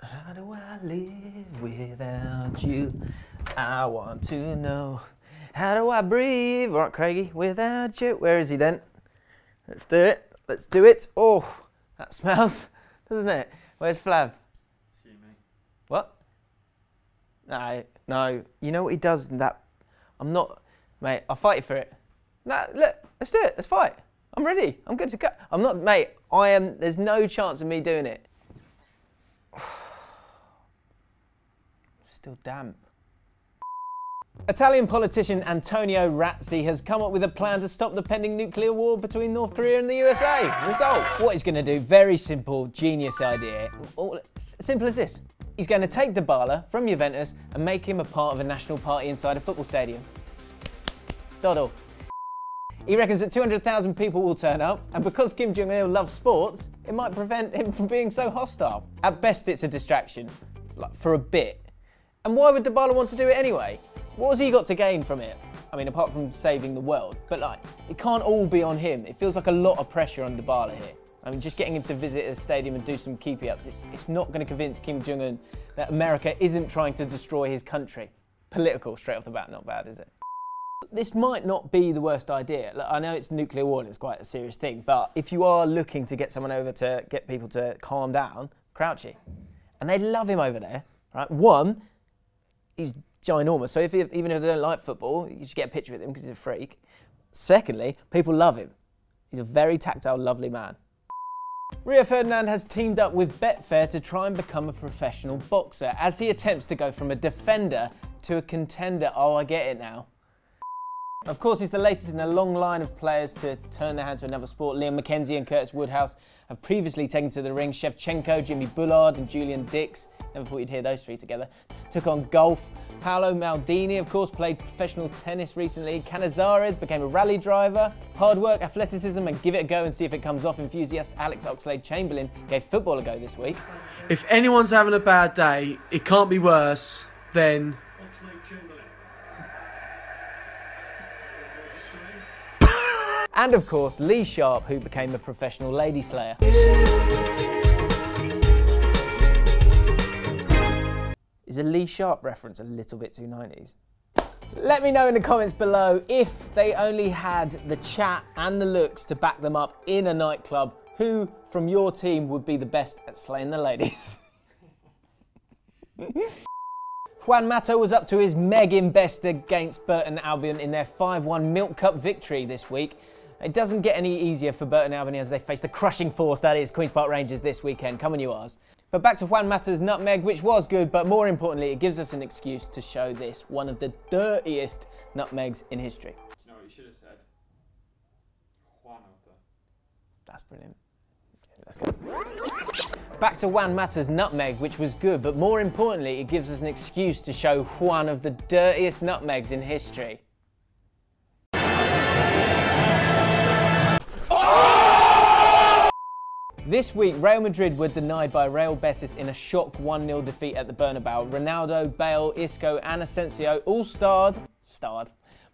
How do I live without you? I want to know. How do I breathe? All right, Craigie, without you. Where is he then? Let's do it. Let's do it. Oh, that smells, doesn't it? Where's Flav? Excuse me. What? No. You know what he does in that? I'm not, mate, I'll fight you for it. No, look, let's do it. Let's fight. I'm ready. I'm good to go. I'm not, mate, there's no chance of me doing it. Still damp. Italian politician Antonio Razzi has come up with a plan to stop the pending nuclear war between North Korea and the USA. Result, what he's going to do, very simple, genius idea. Simple as this. He's going to take Dybala from Juventus and make him a part of a national party inside a football stadium. Doddle. He reckons that 200,000 people will turn up, and because Kim Jong-il loves sports, it might prevent him from being so hostile. At best, it's a distraction, like for a bit. And why would Dybala want to do it anyway? What has he got to gain from it? I mean, apart from saving the world. But like, it can't all be on him. It feels like a lot of pressure on Dybala here. I mean, just getting him to visit a stadium and do some keepy-ups, it's not going to convince Kim Jong-un that America isn't trying to destroy his country. Political, straight off the bat, not bad, is it? This might not be the worst idea. Look, I know it's nuclear war and it's quite a serious thing, but if you are looking to get someone over to get people to calm down, Crouchy. And they love him over there, right? One, he's ginormous, so even if they don't like football, you should get a picture with him because he's a freak. Secondly, people love him. He's a very tactile, lovely man. Rio Ferdinand has teamed up with Betfair to try and become a professional boxer as he attempts to go from a defender to a contender. Oh, I get it now. Of course, he's the latest in a long line of players to turn their hand to another sport. Liam McKenzie and Curtis Woodhouse have previously taken to the ring. Shevchenko, Jimmy Bullard and Julian Dix, never thought you'd hear those three together, took on golf. Paolo Maldini, of course, played professional tennis recently. Canizares became a rally driver. Hard work, athleticism and give it a go and see if it comes off. Enthusiast Alex Oxlade-Chamberlain gave football a go this week. If anyone's having a bad day, it can't be worse than... And of course, Lee Sharp, who became a professional lady slayer. Is a Lee Sharp reference a little bit too 90s? Let me know in the comments below if they only had the chat and the looks to back them up in a nightclub, who from your team would be the best at slaying the ladies? Juan Mata was up to his Megan best against Burton Albion in their 5-1 Milk Cup victory this week. It doesn't get any easier for Burton Albion as they face the crushing force that is Queen's Park Rangers this weekend. Come on, you Rs. But back to Juan Mata's nutmeg, which was good, but more importantly, it gives us an excuse to show this, one of the dirtiest nutmegs in history. Do you know what you should have said? Juan Mata. That's brilliant. Let's go. Back to Juan Mata's nutmeg, which was good, but more importantly, it gives us an excuse to show one of the dirtiest nutmegs in history. This week, Real Madrid were denied by Real Betis in a shock 1-0 defeat at the Bernabeu. Ronaldo, Bale, Isco and Asensio all starred,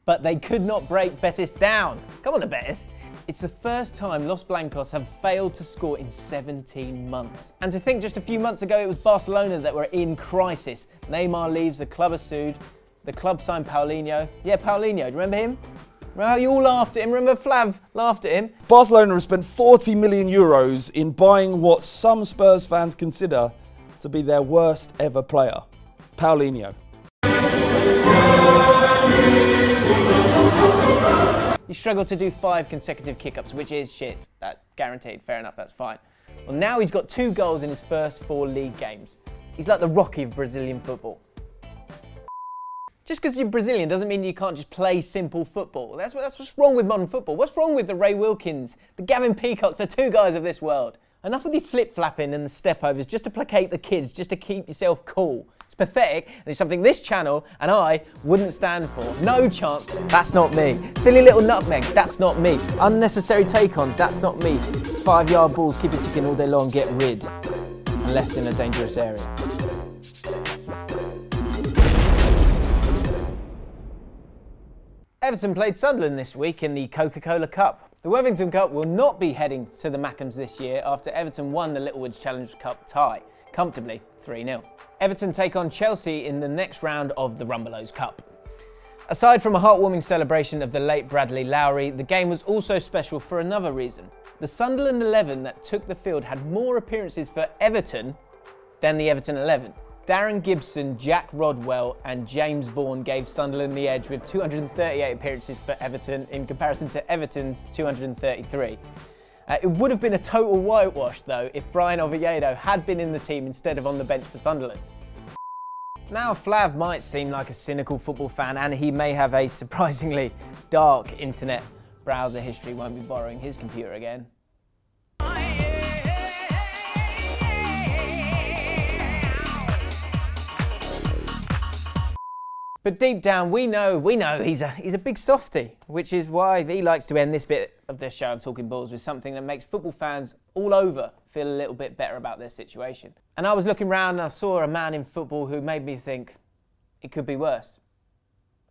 but they could not break Betis down. Come on, Betis. It's the first time Los Blancos have failed to score in 17 months. And to think just a few months ago it was Barcelona that were in crisis. Neymar leaves, the club are sued, the club signed Paulinho. Yeah, Paulinho, do you remember him? Well, you all laughed at him. Remember Flav laughed at him? Barcelona has spent 40 million euros in buying what some Spurs fans consider to be their worst ever player, Paulinho. You struggled to do 5 consecutive kick-ups, which is shit. That guaranteed. Fair enough, that's fine. Well, now he's got 2 goals in his first 4 league games. He's like the Rocky of Brazilian football. Just because you're Brazilian doesn't mean you can't just play simple football. That's what's wrong with modern football. What's wrong with the Ray Wilkins, the Gavin Peacocks, the 2 guys of this world? Enough with the flip-flapping and the step-overs just to placate the kids, just to keep yourself cool. It's pathetic, and it's something this channel and I wouldn't stand for. No chance, that's not me. Silly little nutmeg, that's not me. Unnecessary take-ons, that's not me. 5-yard balls, keep it ticking all day long, get rid. Unless in a dangerous area. Everton played Sunderland this week in the Coca-Cola Cup. The Worthington Cup will not be heading to the Mackems this year after Everton won the Littlewoods Challenge Cup tie, comfortably, 3-0. Everton take on Chelsea in the next round of the Rumbelows Cup. Aside from a heartwarming celebration of the late Bradley Lowry, the game was also special for another reason. The Sunderland 11 that took the field had more appearances for Everton than the Everton 11. Darren Gibson, Jack Rodwell and James Vaughan gave Sunderland the edge with 238 appearances for Everton in comparison to Everton's 233. It would have been a total whitewash though if Brian Oviedo had been in the team instead of on the bench for Sunderland. Now Flav might seem like a cynical football fan and he may have a surprisingly dark internet browser history, won't be borrowing his computer again. But deep down, we know he's a big softie, which is why he likes to end this bit of the show of Talking Balls with something that makes football fans all over feel a little bit better about their situation. And I was looking around and I saw a man in football who made me think it could be worse.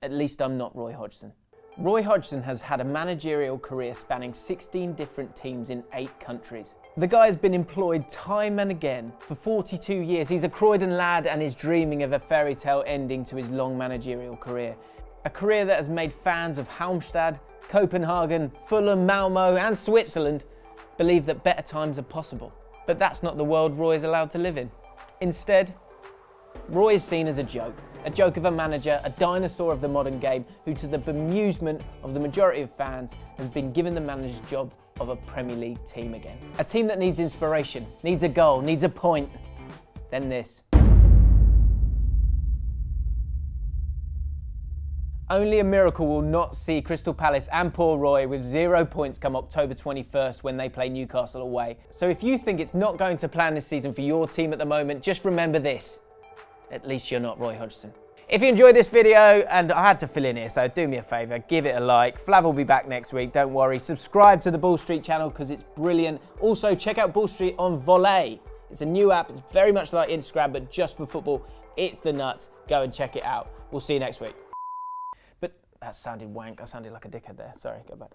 At least I'm not Roy Hodgson. Roy Hodgson has had a managerial career spanning 16 different teams in 8 countries. The guy has been employed time and again for 42 years. He's a Croydon lad and is dreaming of a fairy tale ending to his long managerial career. A career that has made fans of Halmstad, Copenhagen, Fulham, Malmo and Switzerland believe that better times are possible. But that's not the world Roy is allowed to live in. Instead, Roy is seen as a joke of a manager, a dinosaur of the modern game, who to the bemusement of the majority of fans has been given the manager's job of a Premier League team again. A team that needs inspiration, needs a goal, needs a point, then this. Only a miracle will not see Crystal Palace and poor Roy with 0 points come October 21st when they play Newcastle away. So if you think it's not going to plan this season for your team at the moment, just remember this. At least you're not Roy Hodgson. If you enjoyed this video, and I had to fill in here, so do me a favour, give it a like. Flav will be back next week, don't worry. Subscribe to the Ball Street channel because it's brilliant. Also, check out Ball Street on Volley. It's a new app, it's very much like Instagram, but just for football. It's the nuts. Go and check it out. We'll see you next week. But that sounded wank. I sounded like a dickhead there. Sorry, go back.